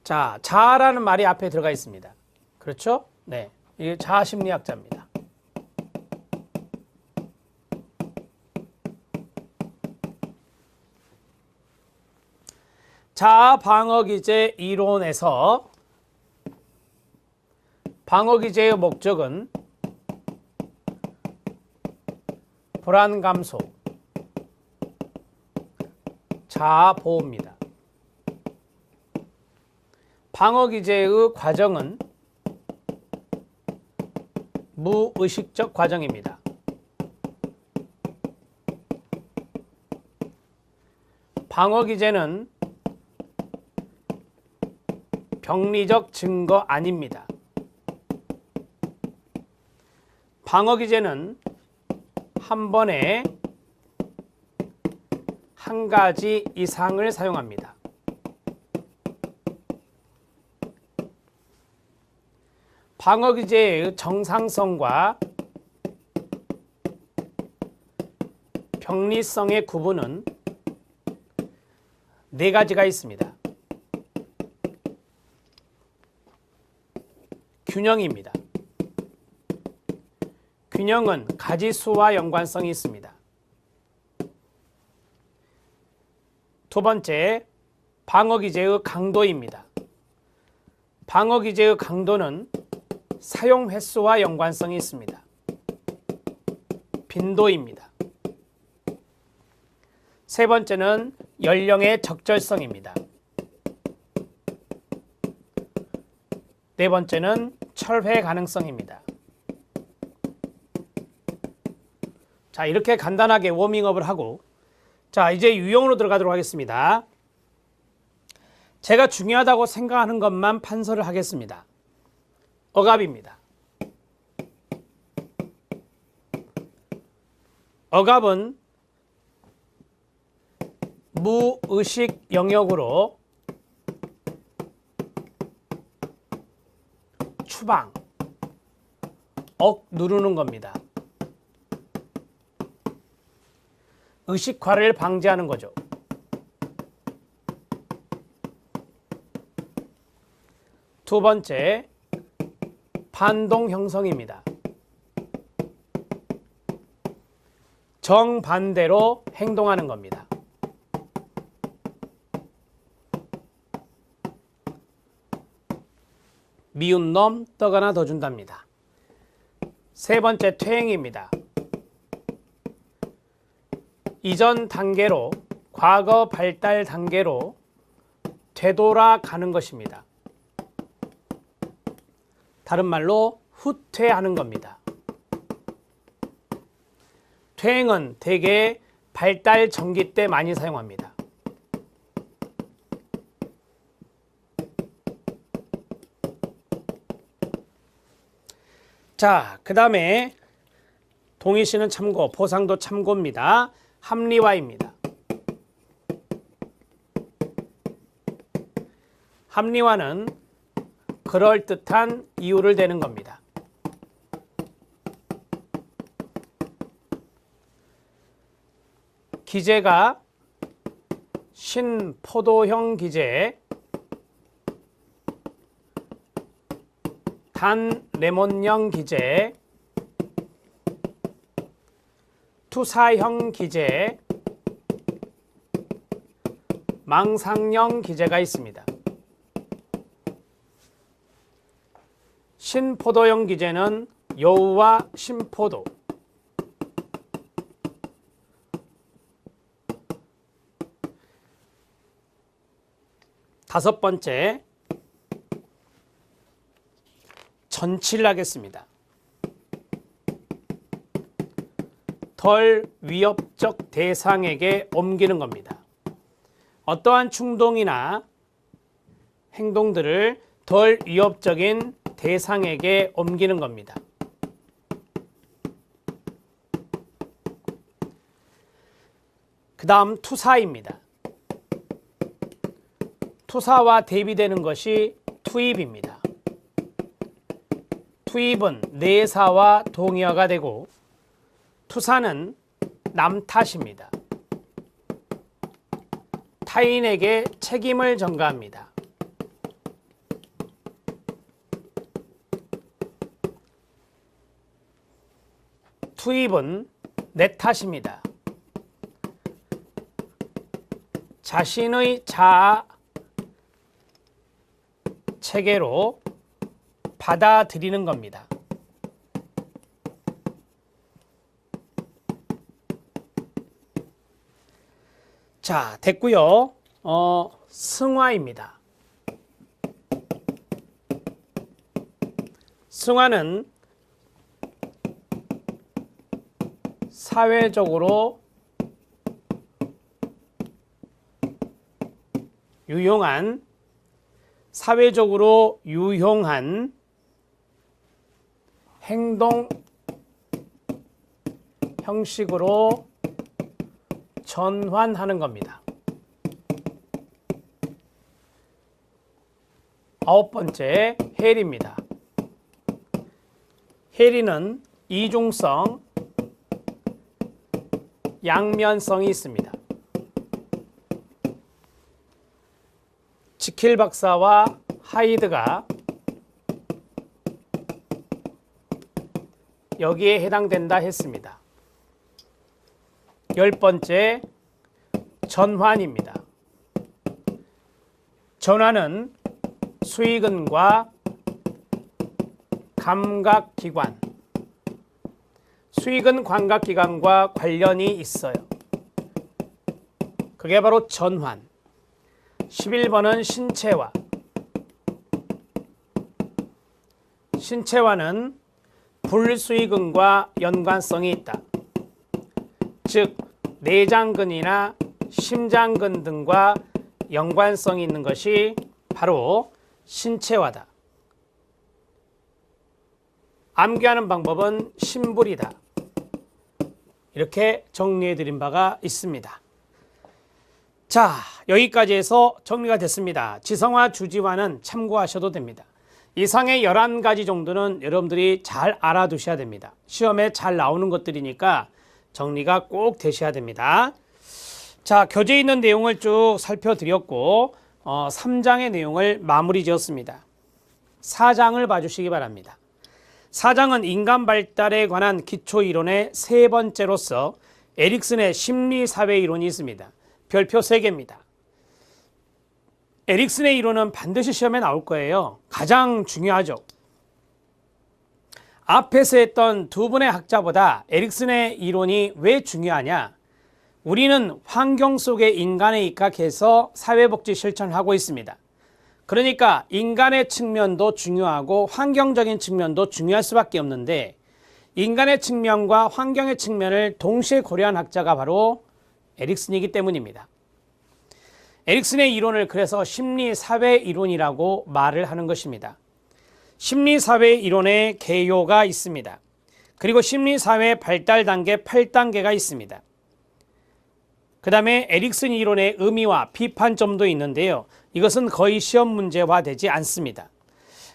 자, 자아라는 말이 앞에 들어가 있습니다. 그렇죠? 네. 이게 자아 심리학자입니다. 자아 방어 기제 이론에서 방어 기제의 목적은 불안 감소, 자아 보호입니다. 방어 기제의 과정은 무의식적 과정입니다. 방어 기제는 병리적 증거 아닙니다. 방어 기제는 한 번에 한 가지 이상을 사용합니다. 방어 기제의 정상성과 병리성의 구분은 네 가지가 있습니다. 균형입니다. 균형은 가지수와 연관성이 있습니다. 두 번째, 방어 기제의 강도입니다. 방어 기제의 강도는 사용 횟수와 연관성이 있습니다. 빈도입니다. 세 번째는 연령의 적절성입니다. 네 번째는 철회 가능성입니다. 자, 이렇게 간단하게 워밍업을 하고, 자, 이제 유형으로 들어가도록 하겠습니다. 제가 중요하다고 생각하는 것만 판서를 하겠습니다. 억압입니다. 억압은 무의식 영역으로 추방, 억 누르는 겁니다. 의식화를 방지하는 거죠. 두 번째, 반동 형성입니다. 정반대로 행동하는 겁니다. 미운 놈 떡 하나 더 준답니다. 세 번째, 퇴행입니다. 이전 단계로, 과거 발달 단계로 되돌아가는 것입니다. 다른 말로 후퇴하는 겁니다. 퇴행은 대개 발달 전기 때 많이 사용합니다. 자, 그 다음에 동의시는 참고, 보상도 참고입니다. 합리화입니다. 합리화는 그럴듯한 이유를 대는 겁니다. 기제가 신포도형 기제, 단레몬형 기제, 투사형 기제, 망상형 기제가 있습니다. 신포도형 기제는 여우와 신포도, 다섯 번째, 전치를 하겠습니다. 덜 위협적 대상에게 옮기는 겁니다. 어떠한 충동이나 행동들을 덜 위협적인 대상에게 옮기는 겁니다. 그 다음 투사입니다. 투사와 대비되는 것이 투입입니다. 투입은 내사와 동의어가 되고, 투사는 남 탓입니다. 타인에게 책임을 전가합니다. 투입은 내 탓입니다. 자신의 자아 체계로 받아들이는 겁니다. 자, 됐고요. 승화입니다. 승화는 사회적으로 유용한 행동 형식으로 전환하는 겁니다. 9번째, 해리입니다. 해리는 이중성, 양면성이 있습니다. 지킬 박사와 하이드가 여기에 해당된다 했습니다. 10번째, 전환입니다. 전환은 수의근과 감각기관, 수의근 감각기관과 관련이 있어요. 그게 바로 전환. 11번은 신체화. 신체화는 불수의근과 연관성이 있다. 즉 내장근이나 심장근 등과 연관성이 있는 것이 바로 신체화다. 암기하는 방법은 심불이다. 이렇게 정리해드린 바가 있습니다. 자, 여기까지 해서 정리가 됐습니다. 지성화, 주지화는 참고하셔도 됩니다. 이상의 11가지 정도는 여러분들이 잘 알아두셔야 됩니다. 시험에 잘 나오는 것들이니까 정리가 꼭 되셔야 됩니다. 자, 교재에 있는 내용을 쭉 살펴드렸고 3장의 내용을 마무리 지었습니다. 4장을 봐주시기 바랍니다. 4장은 인간 발달에 관한 기초이론의 세 번째로서 에릭슨의 심리사회 이론이 있습니다. 별표 3개입니다. 에릭슨의 이론은 반드시 시험에 나올 거예요. 가장 중요하죠. 앞에서 했던 두 분의 학자보다 에릭슨의 이론이 왜 중요하냐? 우리는 환경 속에 인간에 입각해서 사회복지 실천을 하고 있습니다. 그러니까 인간의 측면도 중요하고 환경적인 측면도 중요할 수밖에 없는데 인간의 측면과 환경의 측면을 동시에 고려한 학자가 바로 에릭슨이기 때문입니다. 에릭슨의 이론을 그래서 심리사회 이론이라고 말을 하는 것입니다. 심리사회 이론의 개요가 있습니다. 그리고 심리사회 발달 단계 8단계가 있습니다. 그 다음에 에릭슨 이론의 의미와 비판점도 있는데요. 이것은 거의 시험 문제화되지 않습니다.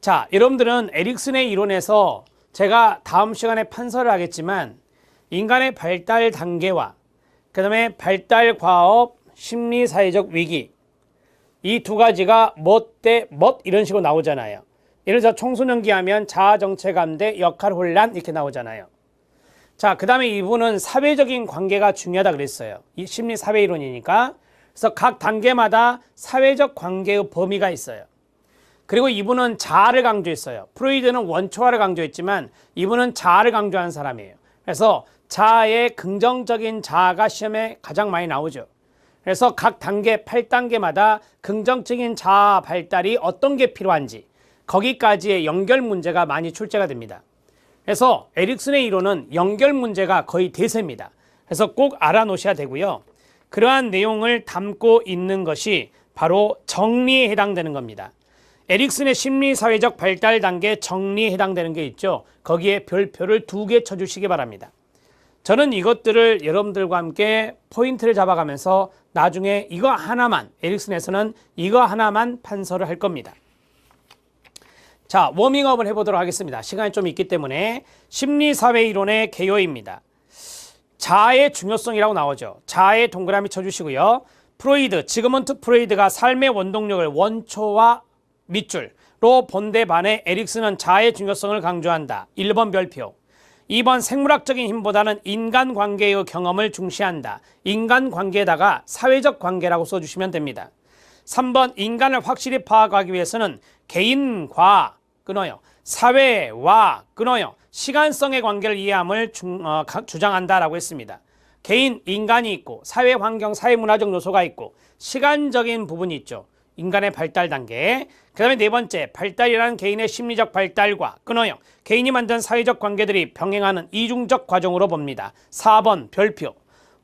자, 여러분들은 에릭슨의 이론에서 제가 다음 시간에 판서를 하겠지만 인간의 발달 단계와 그 다음에 발달 과업, 심리사회적 위기 이 두 가지가 뭐 이런 식으로 나오잖아요. 예를 들어서 청소년기 하면 자아정체감 대 역할 혼란 이렇게 나오잖아요. 자, 그 다음에 이분은 사회적인 관계가 중요하다 그랬어요. 이 심리사회 이론이니까. 그래서 각 단계마다 사회적 관계의 범위가 있어요. 그리고 이분은 자아를 강조했어요. 프로이드는 원초화를 강조했지만 이분은 자아를 강조한 사람이에요. 그래서 자아의 긍정적인 자아가 시험에 가장 많이 나오죠. 그래서 각 단계 8단계마다 긍정적인 자아 발달이 어떤 게 필요한지 거기까지의 연결 문제가 많이 출제가 됩니다. 그래서 에릭슨의 이론은 연결 문제가 거의 대세입니다. 그래서 꼭 알아놓으셔야 되고요. 그러한 내용을 담고 있는 것이 바로 정리에 해당되는 겁니다. 에릭슨의 심리사회적 발달 단계 정리에 해당되는 게 있죠. 거기에 별표를 2개 쳐주시기 바랍니다. 저는 이것들을 여러분들과 함께 포인트를 잡아가면서 나중에 이거 하나만, 에릭슨에서는 이거 하나만 판서를 할 겁니다. 자, 워밍업을 해보도록 하겠습니다. 시간이 좀 있기 때문에 심리사회 이론의 개요입니다. 자아의 중요성이라고 나오죠. 자아의 동그라미 쳐주시고요. 프로이드, 지그먼트 프로이드가 삶의 원동력을 원초와 밑줄로 본데 반해 에릭슨은 자아의 중요성을 강조한다. 1번 별표. 2번 생물학적인 힘보다는 인간관계의 경험을 중시한다. 인간관계에다가 사회적 관계라고 써주시면 됩니다. 3번 인간을 확실히 파악하기 위해서는 개인과 끊어요. 사회와 끊어요. 시간성의 관계를 이해함을 주장한다라고 했습니다. 개인, 인간이 있고 사회 환경, 사회문화적 요소가 있고 시간적인 부분이 있죠. 인간의 발달 단계. 그 다음에 네 번째, 발달이라는 개인의 심리적 발달과 끊어요. 개인이 만든 사회적 관계들이 병행하는 이중적 과정으로 봅니다. 4번 별표.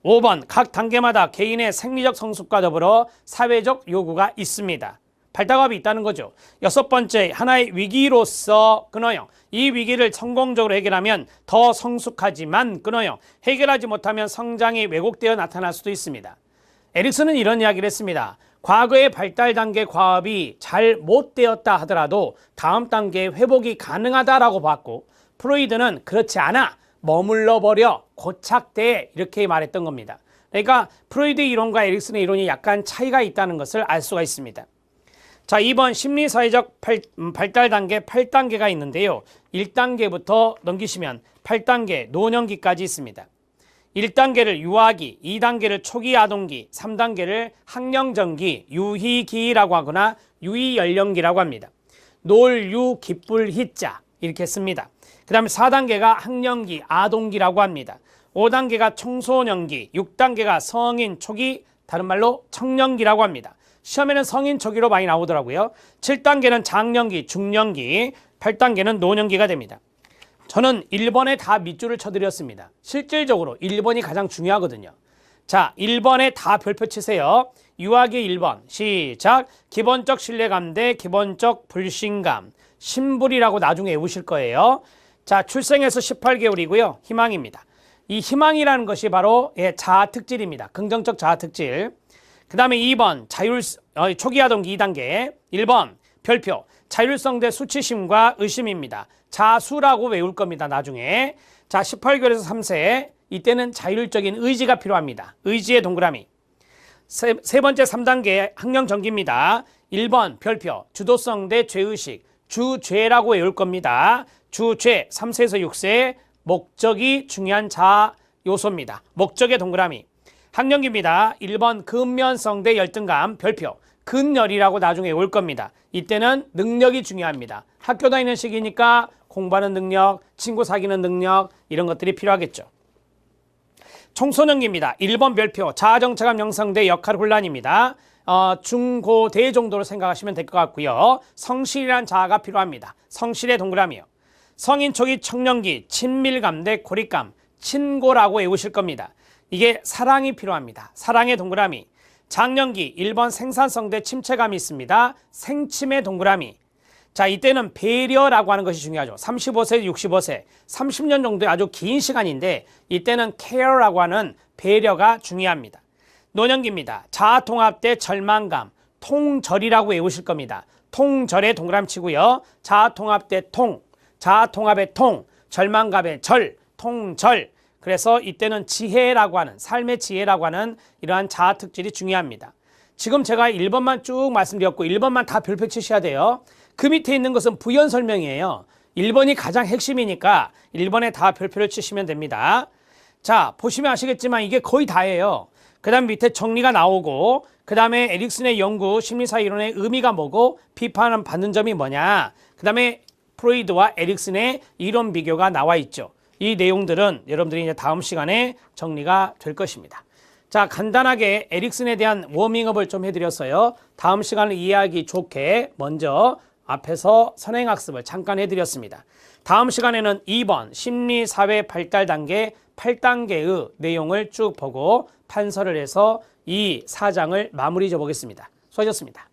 5번 각 단계마다 개인의 생리적 성숙과 더불어 사회적 요구가 있습니다. 발달갑이 있다는 거죠. 6번째, 하나의 위기로서 끊어요. 이 위기를 성공적으로 해결하면 더 성숙하지만 끊어요. 해결하지 못하면 성장이 왜곡되어 나타날 수도 있습니다. 에릭슨은 이런 이야기를 했습니다. 과거의 발달 단계 과업이 잘 못 되었다 하더라도 다음 단계에 회복이 가능하다라고 봤고, 프로이드는 그렇지 않아, 머물러 버려, 고착돼, 이렇게 말했던 겁니다. 그러니까 프로이드 이론과 에릭슨의 이론이 약간 차이가 있다는 것을 알 수가 있습니다. 자, 2번 심리사회적 발달 단계 8단계가 있는데요. 1단계부터 넘기시면 8단계 노년기까지 있습니다. 1단계를 유아기, 2단계를 초기 아동기, 3단계를 학령전기, 유희기라고 하거나 유희연령기라고 합니다. 놀, 유, 기쁠, 희자 이렇게 씁니다. 그 다음에 4단계가 학령기, 아동기라고 합니다. 5단계가 청소년기, 6단계가 성인 초기, 다른 말로 청년기라고 합니다. 시험에는 성인 초기로 많이 나오더라고요. 7단계는 장년기, 중년기, 8단계는 노년기가 됩니다. 저는 1번에 다 밑줄을 쳐드렸습니다. 실질적으로 1번이 가장 중요하거든요. 자, 1번에 다 별표 치세요. 유아기 1번 시작. 기본적 신뢰감 대 기본적 불신감. 신불이라고 나중에 외우실 거예요. 자, 출생에서 18개월이고요. 희망입니다. 이 희망이라는 것이 바로 자아특질입니다. 긍정적 자아특질. 그 다음에 2번 초기아동기 2단계. 1번 별표 자율성 대 수치심과 의심입니다. 자수라고 외울 겁니다. 나중에. 자, 18개월에서 3세 이때는 자율적인 의지가 필요합니다. 의지의 동그라미. 세 번째 3단계 학령전기입니다. 1번 별표 주도성 대 죄의식. 주죄라고 외울 겁니다. 주죄 3세에서 6세 목적이 중요한 자아 요소입니다. 목적의 동그라미. 학령기입니다. 1번 근면성 대 열등감 별표 근열이라고 나중에 올 겁니다. 이때는 능력이 중요합니다. 학교 다니는 시기니까 공부하는 능력, 친구 사귀는 능력 이런 것들이 필요하겠죠. 청소년기입니다. 1번 별표 자아정체감 형성대 역할 혼란입니다. 중고대 정도로 생각하시면 될 것 같고요. 성실이란 자아가 필요합니다. 성실의 동그라미요. 성인 초기 청년기 친밀감 대 고립감 친고라고 외우실 겁니다. 이게 사랑이 필요합니다. 사랑의 동그라미. 장년기 1번 생산성 대 침체감이 있습니다. 생침의 동그라미. 자, 이때는 배려라고 하는 것이 중요하죠. 35세, 65세, 30년 정도의 아주 긴 시간인데 이때는 care라고 하는 배려가 중요합니다. 노년기입니다. 자아통합 대 절망감, 통절이라고 외우실 겁니다. 통절의 동그라미 치고요. 자아통합 대 통, 자아통합의 통, 절망감의 절, 통절. 그래서 이때는 지혜라고 하는, 삶의 지혜라고 하는 이러한 자아 특질이 중요합니다. 지금 제가 1번만 쭉 말씀드렸고 1번만 다 별표 치셔야 돼요. 그 밑에 있는 것은 부연 설명이에요. 1번이 가장 핵심이니까 1번에 다 별표를 치시면 됩니다. 자, 보시면 아시겠지만 이게 거의 다예요. 그 다음 밑에 정리가 나오고 그 다음에 에릭슨의 연구 심리사 이론의 의미가 뭐고 비판을 받는 점이 뭐냐. 그 다음에 프로이드와 에릭슨의 이론 비교가 나와 있죠. 이 내용들은 여러분들이 이제 다음 시간에 정리가 될 것입니다. 자, 간단하게 에릭슨에 대한 워밍업을 좀 해드렸어요. 다음 시간을 이해하기 좋게 먼저 앞에서 선행학습을 잠깐 해드렸습니다. 다음 시간에는 2번 심리사회 발달 단계 8단계의 내용을 쭉 보고 판서를 해서 이 4장을 마무리 줘 보겠습니다. 수고하셨습니다.